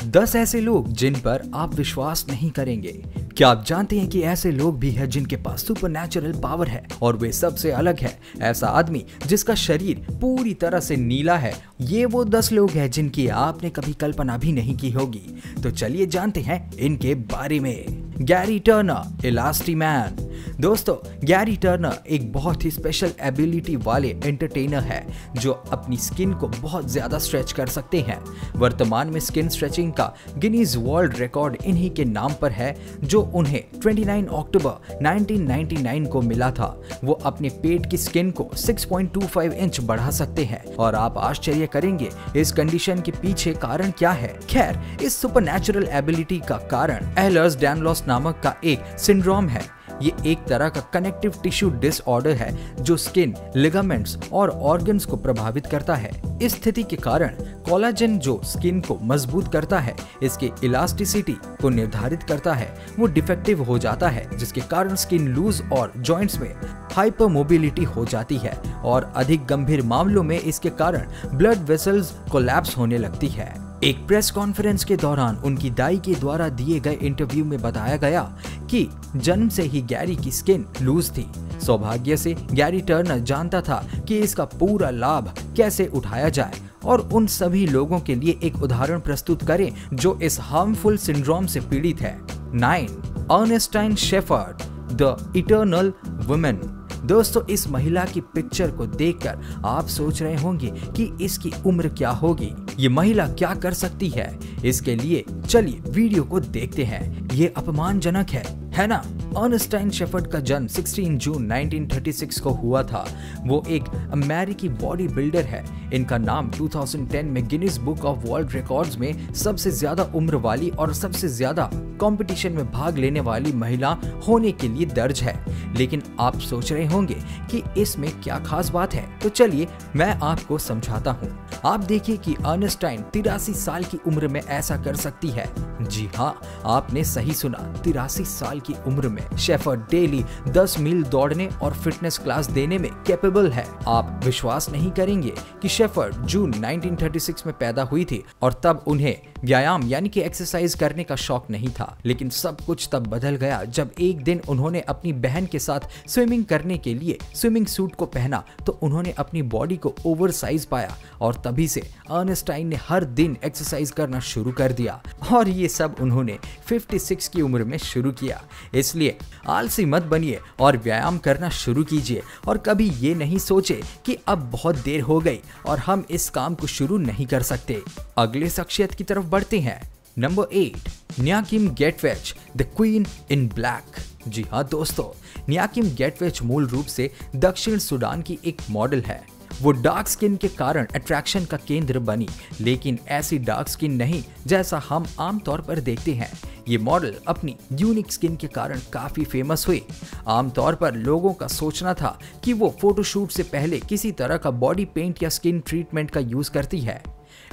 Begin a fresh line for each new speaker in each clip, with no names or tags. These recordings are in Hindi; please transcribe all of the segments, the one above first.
10 ऐसे लोग जिन पर आप विश्वास नहीं करेंगे। क्या आप जानते हैं कि ऐसे लोग भी हैं जिनके पास सुपरनैचुरल पावर है और वे सबसे अलग है? ऐसा आदमी जिसका शरीर पूरी तरह से नीला है, ये वो 10 लोग हैं जिनकी आपने कभी कल्पना भी नहीं की होगी। तो चलिए जानते हैं इनके बारे में। Gary Turner, Elasticman. दोस्तों, गैरी टर्नर एक बहुत ही स्पेशल एबिलिटी वाले एंटरटेनर है जो अपनी स्किन को बहुत ज्यादा स्ट्रेच कर सकते हैं। वर्तमान में स्किन स्ट्रेचिंग का गिनीज वर्ल्ड रिकॉर्ड इन्हीं के नाम पर है, जो उन्हें 29 अक्टूबर 1999 को मिला था। वो अपने पेट की स्किन को 6.25 इंच बढ़ा सकते हैं और आप आश्चर्य करेंगे इस कंडीशन के पीछे कारण क्या है। खैर, इस सुपरनैचुरल एबिलिटी का कारण एहलर्स डैनलॉस नामक का एक सिंड्रोम है। ये एक तरह का कनेक्टिव टिश्यू डिसऑर्डर है जो स्किन, लिगामेंट्स और ऑर्गन्स को प्रभावित करता है। इस स्थिति के कारण कोलाजन जो स्किन को मजबूत करता है, इसके इलास्टिसिटी को निर्धारित करता है, वो डिफेक्टिव हो जाता है, जिसके कारण स्किन लूज और जॉइंट्स में हाइपर मोबिलिटी हो जाती है और अधिक गंभीर मामलों में इसके कारण ब्लड वेसल्स कोलैप्स होने लगती है। एक प्रेस कॉन्फ्रेंस के दौरान उनकी दाई के द्वारा दिए गए इंटरव्यू में बताया गया कि जन्म से ही गैरी की स्किन लूज थी। सौभाग्य से गैरी टर्नर जानता था कि इसका पूरा लाभ कैसे उठाया जाए और उन सभी लोगों के लिए एक उदाहरण प्रस्तुत करें जो इस हार्मफुल सिंड्रोम से पीड़ित है। 9. अर्नेस्टाइन शेफर्ड, द इटर्नल वुमन। दोस्तों, इस महिला की पिक्चर को देखकर आप सोच रहे होंगे कि इसकी उम्र क्या होगी, ये महिला क्या कर सकती है। इसके लिए चलिए वीडियो को देखते हैं। ये अपमानजनक है ना? अर्नेस्टाइन शेफर्ड का जन्म 16 जून 1936 को हुआ था। वो एक अमेरिकी बॉडी बिल्डर है। इनका नाम 2010 में Guinness book of world records में सबसे ज्यादा उम्र वाली और सबसे ज्यादा कंपटीशन में भाग लेने वाली महिला होने के लिए दर्ज है। लेकिन आप सोच रहे होंगे कि इसमें क्या खास बात है, तो चलिए मैं आपको समझाता हूँ। आप देखिए कि अर्नेस्टाइन 83 साल की उम्र में ऐसा कर सकती है। जी हाँ, आपने सही सुना, 83 साल की उम्र में शेफर्ड डेली 10 मील दौड़ने और फिटनेस क्लास देने में कैपेबल है। आप विश्वास नहीं करेंगे कि शेफर्ड जून 1936 में पैदा हुई थी और तब उन्हें व्यायाम यानी कि एक्सरसाइज करने का शौक नहीं था। लेकिन सब कुछ तब बदल गया जब एक दिन उन्होंने अपनी बहन के साथ स्विमिंग करने के लिए स्विमिंग सूट को पहना तो उन्होंने अपनी बॉडी को ओवर साइज पाया और तभी से अर्नेस्टाइन ने हर दिन एक्सरसाइज करना शुरू कर दिया और ये सब उन्होंने 56 की उम्र में शुरू किया। इसलिए आलसी मत बनिए और व्यायाम करना शुरू कीजिए और कभी ये नहीं सोचे कि अब बहुत देर हो गई और हम इस काम को शुरू नहीं कर सकते। अगले शख्सियत की तरफ बढ़ते हैं। Number 8, Nyakim Gatwech, the queen in black. जी हाँ दोस्तों, न्याकिम गेटवेच मूल रूप से दक्षिण सूडान की एक मॉडल है। वो डार्क स्किन के कारण अट्रैक्शन का केंद्र बनी, लेकिन ऐसी डार्क स्किन नहीं जैसा हम आमतौर पर देखते हैं। ये मॉडल अपनी यूनिक स्किन के कारण काफी फेमस हुई। आमतौर पर लोगों का सोचना था कि वो फोटोशूट से पहले किसी तरह का बॉडी पेंट या स्किन ट्रीटमेंट का यूज करती है।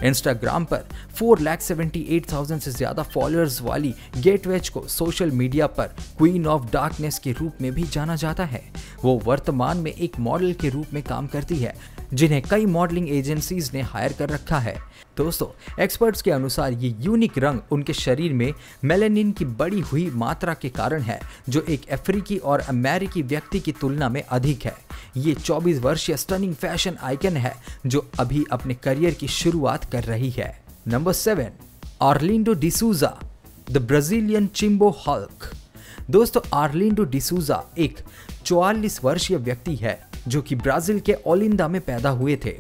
इंस्टाग्राम पर 4,78,000 से ज्यादा फॉलोअर्स वाली गेटवेच को सोशल मीडिया पर क्वीन ऑफ डार्कनेस के रूप में भी जाना जाता है। वो वर्तमान में एक मॉडल के रूप में काम करती है, जिन्हें कई मॉडलिंग एजेंसीज ने हायर कर रखा है। दोस्तों, एक्सपर्ट्स के अनुसार ये यूनिक रंग उनके शरीर में मेलानिन की बढ़ी हुई मात्रा के कारण है, जो एक अफ्रीकी और अमेरिकी व्यक्ति की तुलना में अधिक है। ये 24 वर्षीय स्टनिंग फैशन आइकन है जो अभी अपने करियर की शुरुआत कर रही है। Number 7, Arlindo de Souza, the Brazilian चिम्बो हल्क। दोस्तों, आर्लिंडो डिसूजा एक 44 वर्षीय व्यक्ति है जो कि ब्राजील के ओलिंदा में पैदा हुए थे।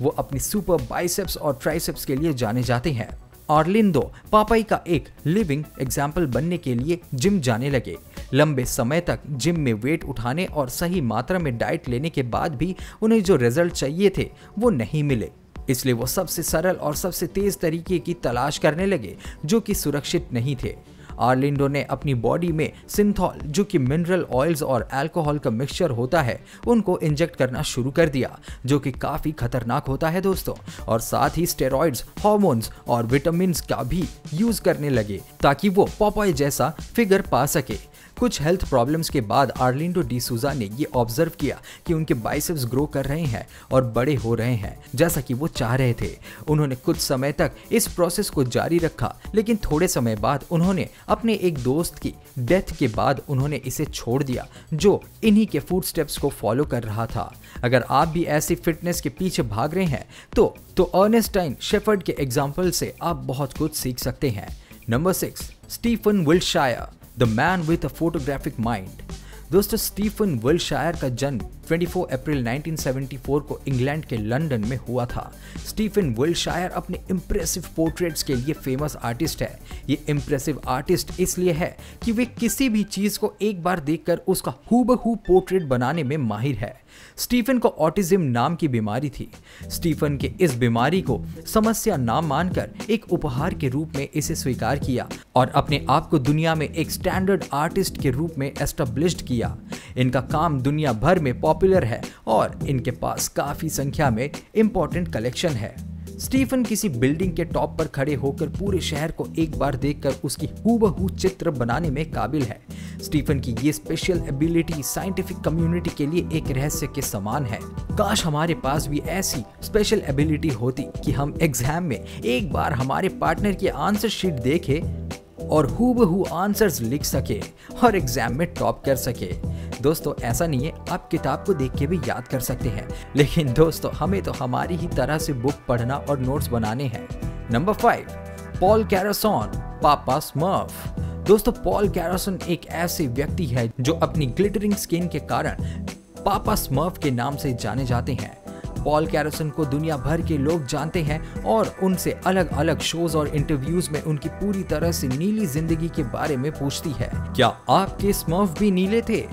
वो अपनी सुपर बाइसेप्स और ट्राइसेप्स के लिए जाने जाते हैं। आर्लिंडो पापाई का एक लिविंग एग्जाम्पल बनने के लिए जिम जाने लगे। लंबे समय तक जिम में वेट उठाने और सही मात्रा में डाइट लेने के बाद भी उन्हें जो रिजल्ट चाहिए थे वो नहीं मिले। इसलिए वो सबसे सरल और सबसे तेज तरीके की तलाश करने लगे जो कि सुरक्षित नहीं थे। आर्लिंडो ने अपनी बॉडी में सिंथॉल, जो कि मिनरल ऑयल्स और अल्कोहल का मिक्सचर होता है, उनको इंजेक्ट करना शुरू कर दिया, जो कि काफी खतरनाक होता है दोस्तों। और साथ ही स्टेरॉइड्स, हार्मोन्स और विटामिन्स का भी यूज करने लगे ताकि वो पॉपॉय जैसा फिगर पा सके। कुछ हेल्थ प्रॉब्लम्स के बाद आर्लिंडो डिसूजा ने ये ऑब्जर्व किया कि उनके बाइसेप्स ग्रो कर रहे हैं और बड़े हो रहे हैं जैसा कि वो चाह रहे थे। उन्होंने कुछ समय तक इस प्रोसेस को जारी रखा, लेकिन थोड़े समय बाद उन्होंने अपने एक दोस्त की डेथ के बाद उन्होंने इसे छोड़ दिया जो इन्हीं के फुटस्टेप्स को फॉलो कर रहा था। अगर आप भी ऐसी फिटनेस के पीछे भाग रहे हैं तो अर्नेस्टाइन शेफर्ड के एग्जाम्पल से आप बहुत कुछ सीख सकते हैं। Number 6, Stephen Wiltshire, the man with a photographic mind. दोस्तों, स्टीफन विल्शायर का जन्म 24 अप्रैल 1974 को इंग्लैंड के लंदन में हुआ था। स्टीफन विल्शायर अपने इम्प्रेसिव पोर्ट्रेट्स के लिए फेमस आर्टिस्ट है। ये इम्प्रेसिव आर्टिस्ट इसलिए है कि वे किसी भी चीज को एक बार देखकर उसका हूबहू पोर्ट्रेट बनाने में माहिर है। स्टीफन को ऑटिज्म नाम की बीमारी थी। स्टीफन के इस बीमारी को समस्या ना मानकर एक उपहार के रूप में इसे स्वीकार किया और अपने आप को दुनिया में एक स्टैंडर्ड आर्टिस्ट के रूप में एस्टेब्लिश्ड किया। इनका काम दुनिया भर में पॉपुलर है और इनके पास काफी संख्या में इंपॉर्टेंट कलेक्शन है। स्टीफन किसी बिल्डिंग के टॉप पर खड़े होकर पूरे शहर को एक बार देखकर उसकी हूबहू चित्र बनाने में काबिल है। स्टीफन की ये स्पेशल एबिलिटी साइंटिफिक कम्युनिटी के लिए एक रहस्य के समान है। काश हमारे पास भी ऐसी स्पेशल एबिलिटी होती कि हम एग्जाम में एक बार हमारे पार्टनर की आंसर शीट देखे और हूबहू आंसर्स लिख सके और एग्जाम में टॉप कर सके। दोस्तों, ऐसा नहीं है, आप किताब को देख के भी याद कर सकते हैं, लेकिन दोस्तों हमें तो हमारी ही तरह से बुक पढ़ना और नोट्स बनाने हैं। नंबर 5, पॉल कैरासॉन, पापा स्मर्फ। दोस्तों, पॉल कैरासॉन एक ऐसे व्यक्ति है जो अपनी ग्लिटरिंग स्किन के कारण पापा स्मर्फ के नाम से जाने जाते हैं। पॉल कैरासॉन को दुनिया भर के लोग जानते हैं और उनसे अलग अलग शोज और इंटरव्यूज में उनकी पूरी तरह से नीली जिंदगी के बारे में पूछती है। क्या आपके स्मर्फ भी नीले थे?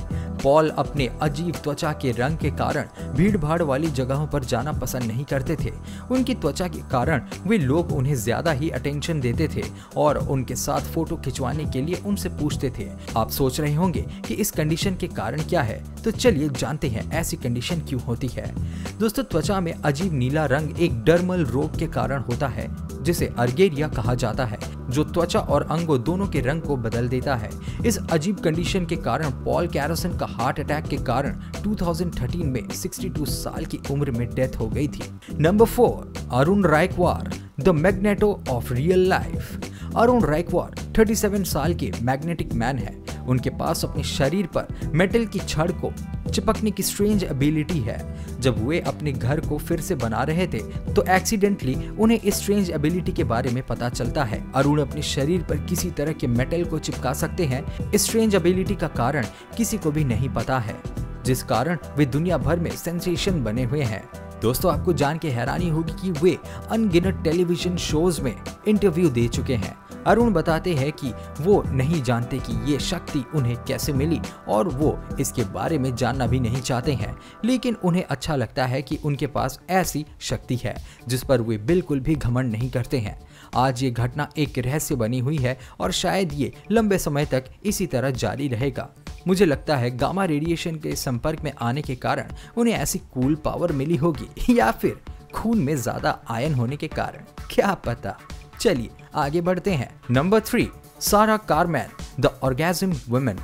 पॉल अपने अजीब त्वचा के रंग के कारण भीड़ भाड़ वाली जगहों पर जाना पसंद नहीं करते थे। उनकी त्वचा के कारण वे लोग उन्हें ज्यादा ही अटेंशन देते थे और उनके साथ फोटो खिंचवाने के लिए उनसे पूछते थे। आप सोच रहे होंगे कि इस कंडीशन के कारण क्या है, तो चलिए जानते हैं ऐसी कंडीशन क्यों होती है। दोस्तों, त्वचा में अजीब नीला रंग एक डर्मल रोग के कारण होता है जिसे अर्गेरिया कहा जाता है, जो त्वचा और अंगों दोनों के रंग को बदल देता है। इस अजीब कंडीशन के कारण पॉल कैरासॉन का हार्ट अटैक के कारण 2013 में 62 साल की उम्र में डेथ हो गई थी। Number 4, Arun Raikwar, the magneto of real life. Arun Raikwar 37 साल के मैग्नेटिक मैन है। उनके पास अपने शरीर पर मेटल की छड़ को चिपकने की स्ट्रेंज एबिलिटी है। जब वे अपने घर को फिर से बना रहे थे तो एक्सीडेंटली उन्हें इस स्ट्रेंज एबिलिटी के बारे में पता चलता है। अरुण अपने शरीर पर किसी तरह के मेटल को चिपका सकते हैं। इस स्ट्रेंज एबिलिटी का कारण किसी को भी नहीं पता है, जिस कारण वे दुनिया भर में सेंसेशन बने हुए हैं। दोस्तों, आपको जान के हैरानी होगी कि वे अनगिनत टेलीविजन शोज में इंटरव्यू दे चुके हैं। अरुण बताते हैं कि वो नहीं जानते कि ये शक्ति उन्हें कैसे मिली और वो इसके बारे में जानना भी नहीं चाहते हैं, लेकिन उन्हें अच्छा लगता है कि उनके पास ऐसी शक्ति है जिस पर वे बिल्कुल भी घमंड नहीं करते हैं। आज ये घटना एक रहस्य बनी हुई है और शायद ये लंबे समय तक इसी तरह जारी रहेगा। मुझे लगता है गामा रेडिएशन के संपर्क में आने के कारण उन्हें ऐसी कूल पावर मिली होगी या फिर खून में ज्यादा आयन होने के कारण, क्या पता। चलिए आगे बढ़ते हैं। नंबर 3, सारा कार्मेन, द ऑर्गेज्म वुमन।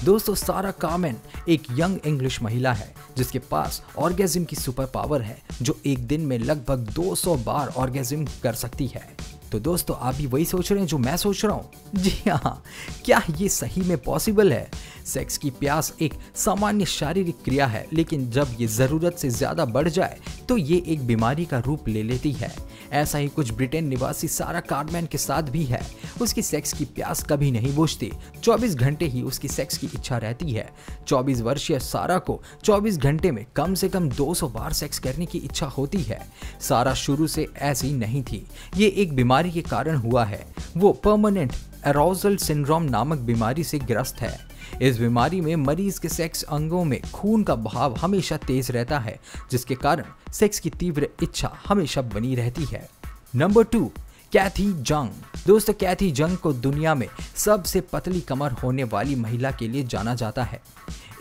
दोस्तों, सारा कार्मेन एक यंग इंग्लिश महिला है जिसके पास ऑर्गेज्म की सुपर पावर है, जो एक दिन में लगभग 200 बार ऑर्गेज्म कर सकती है। तो दोस्तों, आप भी वही सोच रहे हैं जो मैं सोच रहा हूँ? जी हाँ, क्या ये सही में पॉसिबल है? सेक्स की प्यास एक सामान्य शारीरिक क्रिया है, लेकिन जब ये जरूरत से ज्यादा बढ़ जाए तो ये एक बीमारी का रूप ले लेती है। ऐसा ही कुछ ब्रिटेन निवासी सारा कार्मेन के साथ भी है। उसकी सेक्स की प्यास कभी नहीं बुझती। 24 घंटे ही उसकी सेक्स की इच्छा रहती है। 24 वर्षीय सारा को 24 घंटे में कम से कम 200 बार सेक्स करने की इच्छा होती है। सारा शुरू से ऐसी नहीं थी, ये एक बीमारी के कारण हुआ है। वो परमानेंट एरोजल सिंड्रोम नामक बीमारी से ग्रस्त है। इस बीमारी में मरीज के सेक्स अंगों में खून का बहाव हमेशा तेज रहता है, जिसके कारण सेक्स की तीव्र इच्छा हमेशा बनी रहती है। नंबर 2, कैथी जंग। दोस्तों, कैथी जंग को दुनिया में सबसे पतली कमर होने वाली महिला के लिए जाना जाता है।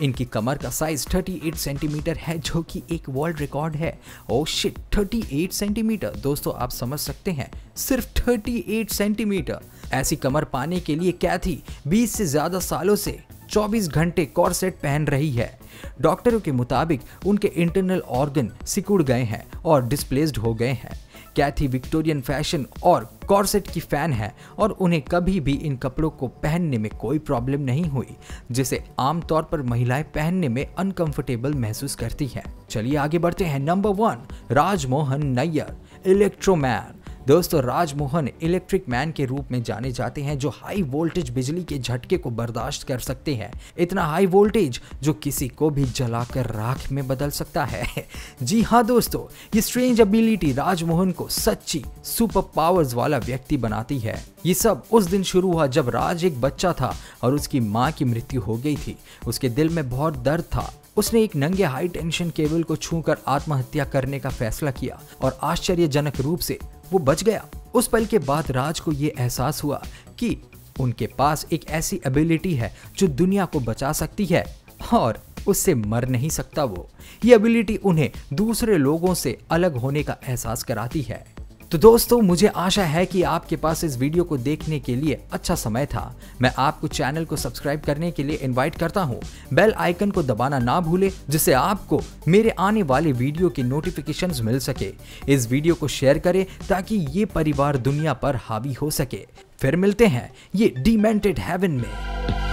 इनकी कमर का साइज 38 सेंटीमीटर है, जो कि एक वर्ल्ड रिकॉर्ड है। Oh shit, 38 centimetre. दोस्तों, आप समझ सकते हैं, सिर्फ 38 सेंटीमीटर। ऐसी कमर पाने के लिए कैथी 20 से ज्यादा सालों से 24 घंटे कॉर्सेट पहन रही है। डॉक्टरों के मुताबिक उनके इंटरनल ऑर्गन सिकुड़ गए हैं और डिस्प्लेस्ड हो गए हैं। कैथी विक्टोरियन फैशन और कॉर्सेट की फैन है और उन्हें कभी भी इन कपड़ों को पहनने में कोई प्रॉब्लम नहीं हुई, जिसे आमतौर पर महिलाएं पहनने में अनकंफर्टेबल महसूस करती हैं। चलिए आगे बढ़ते हैं। नंबर 1, राजमोहन नैयर, इलेक्ट्रोमैन। दोस्तों, राजमोहन इलेक्ट्रिक मैन के रूप में जाने जाते हैं, जो हाई वोल्टेज बिजली के झटके को बर्दाश्त कर सकते हैं। इतना हाई वोल्टेज जो किसी को भी जलाकर राख में बदल सकता है। जी हाँ दोस्तों, ये स्ट्रेंज एबिलिटी राजमोहन को सच्ची सुपर पावर्स वाला व्यक्ति बनाती है। ये सब उस दिन शुरू हुआ जब राज एक बच्चा था और उसकी माँ की मृत्यु हो गई थी। उसके दिल में बहुत दर्द था। उसने एक नंगे हाई टेंशन केबल को छूकर आत्महत्या करने का फैसला किया और आश्चर्यजनक रूप से वो बच गया। उस पल के बाद राज को ये एहसास हुआ कि उनके पास एक ऐसी एबिलिटी है जो दुनिया को बचा सकती है और उससे मर नहीं सकता वो। ये एबिलिटी उन्हें दूसरे लोगों से अलग होने का एहसास कराती है। तो दोस्तों, मुझे आशा है कि आपके पास इस वीडियो को देखने के लिए अच्छा समय था। मैं आपको चैनल को सब्सक्राइब करने के लिए इनवाइट करता हूं। बेल आइकन को दबाना ना भूलें, जिससे आपको मेरे आने वाले वीडियो की नोटिफिकेशंस मिल सके। इस वीडियो को शेयर करें ताकि ये परिवार दुनिया पर हावी हो सके। फिर मिलते हैं ये डिमेंटेड हेवन में।